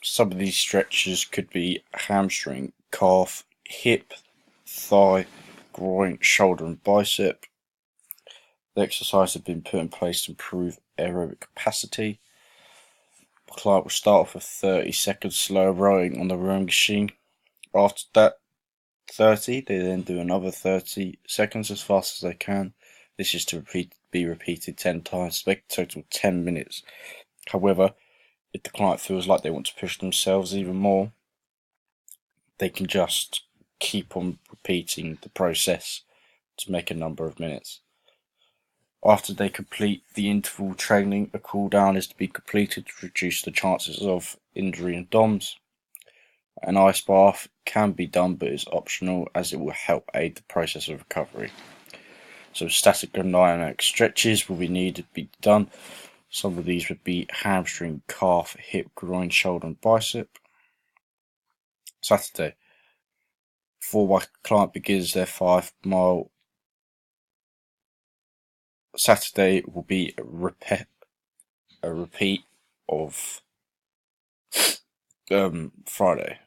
Some of these stretches could be hamstring, calf, hip, thigh, groin, shoulder, and bicep. The exercise has been put in place to improve aerobic capacity. The client will start off with 30 seconds slow rowing on the rowing machine. After that 30, they then do another 30 seconds as fast as they can. This is to be repeated 10 times to make a total 10 minutes. However, if the client feels like they want to push themselves even more, they can just keep on repeating the process to make a number of minutes. After they complete the interval training, a cool down is to be completed to reduce the chances of injury and DOMS. An ice bath can be done but is optional as it will help aid the process of recovery. So static and dynamic stretches will be needed to be done. Some of these would be hamstring, calf, hip, groin, shoulder and bicep. Saturday. Before my client begins their 5 mile, Saturday will be a repeat of Friday.